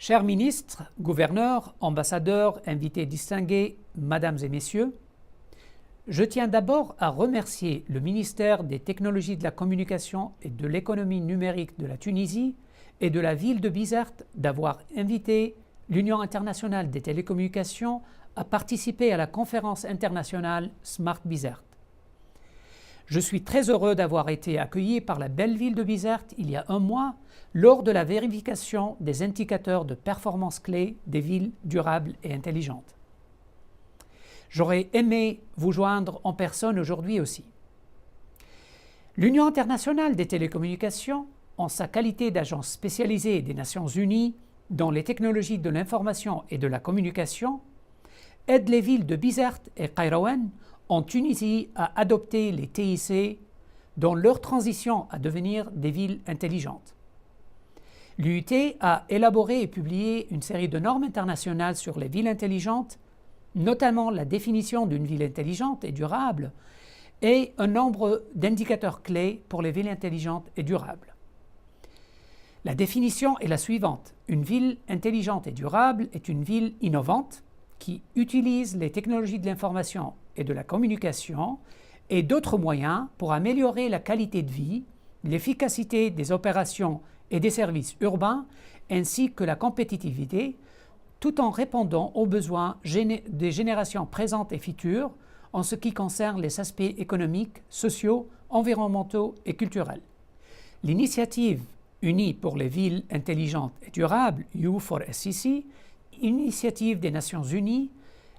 Chers ministres, gouverneurs, ambassadeurs, invités distingués, mesdames et messieurs, je tiens d'abord à remercier le ministère des Technologies de la Communication et de l'Économie numérique de la Tunisie et de la ville de Bizerte d'avoir invité l'Union internationale des télécommunications à participer à la conférence internationale Smart Bizerte. Je suis très heureux d'avoir été accueilli par la belle ville de Bizerte il y a un mois lors de la vérification des indicateurs de performance clés des villes durables et intelligentes. J'aurais aimé vous joindre en personne aujourd'hui aussi. L'Union internationale des télécommunications, en sa qualité d'agence spécialisée des Nations Unies dans les technologies de l'information et de la communication, aide les villes de Bizerte et Kairouan en Tunisie à adopter les TIC dans leur transition à devenir des villes intelligentes. L'UIT a élaboré et publié une série de normes internationales sur les villes intelligentes, notamment la définition d'une ville intelligente et durable et un nombre d'indicateurs clés pour les villes intelligentes et durables. La définition est la suivante. Une ville intelligente et durable est une ville innovante qui utilise les technologies de l'information et de la communication et d'autres moyens pour améliorer la qualité de vie, l'efficacité des opérations et des services urbains ainsi que la compétitivité, tout en répondant aux besoins des générations présentes et futures en ce qui concerne les aspects économiques, sociaux, environnementaux et culturels. L'initiative Unie pour les villes intelligentes et durables, U4SCC, initiative des Nations Unies,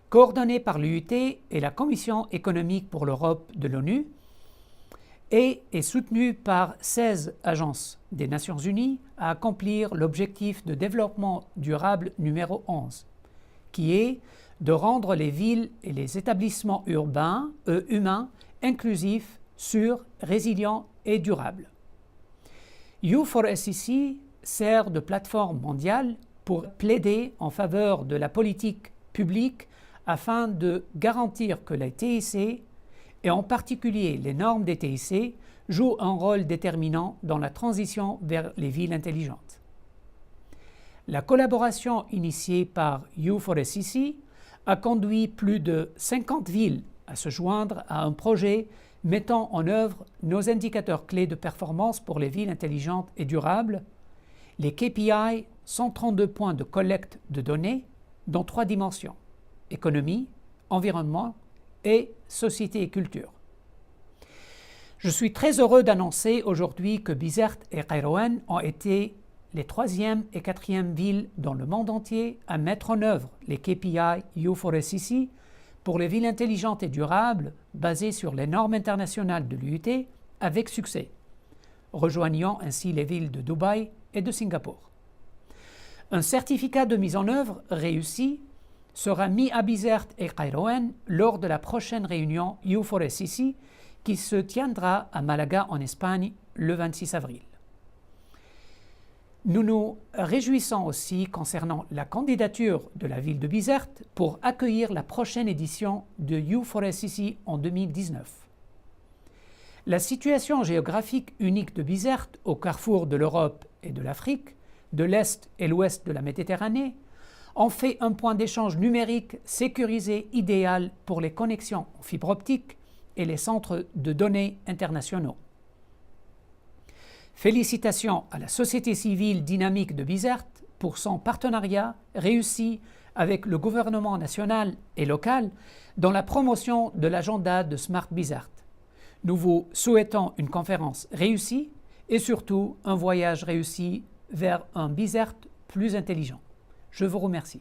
coordonnée par l'UIT et la Commission économique pour l'Europe de l'ONU, et est soutenue par 16 agences des Nations Unies à accomplir l'objectif de développement durable numéro 11, qui est de rendre les villes et les établissements urbains, humains, inclusifs, sûrs, résilients et durables. U4SCC sert de plateforme mondiale pour plaider en faveur de la politique publique afin de garantir que les TIC, et en particulier les normes des TIC, jouent un rôle déterminant dans la transition vers les villes intelligentes. La collaboration initiée par U4SCC a conduit plus de 50 villes à se joindre à un projet mettant en œuvre nos indicateurs clés de performance pour les villes intelligentes et durables, les KPI, 132 points de collecte de données dans 3 dimensions: économie, environnement et société et culture. Je suis très heureux d'annoncer aujourd'hui que Bizerte et Kairouan ont été les 3e et 4e villes dans le monde entier à mettre en œuvre les KPI U4SCC pour les villes intelligentes et durables basées sur les normes internationales de l'UIT avec succès, rejoignant ainsi les villes de Dubaï et de Singapour. Un certificat de mise en œuvre réussi sera mis à Bizerte et Kairouan lors de la prochaine réunion U4SCC qui se tiendra à Malaga en Espagne le 26 avril. Nous nous réjouissons aussi concernant la candidature de la ville de Bizerte pour accueillir la prochaine édition de U4SCC en 2019. La situation géographique unique de Bizerte au carrefour de l'Europe et de l'Afrique, de l'Est et l'Ouest de la Méditerranée, en fait un point d'échange numérique sécurisé idéal pour les connexions en fibre optique et les centres de données internationaux. Félicitations à la société civile dynamique de Bizerte pour son partenariat réussi avec le gouvernement national et local dans la promotion de l'agenda de Smart Bizerte. Nous vous souhaitons une conférence réussie et surtout un voyage réussi vers un Bizerte plus intelligent. Je vous remercie.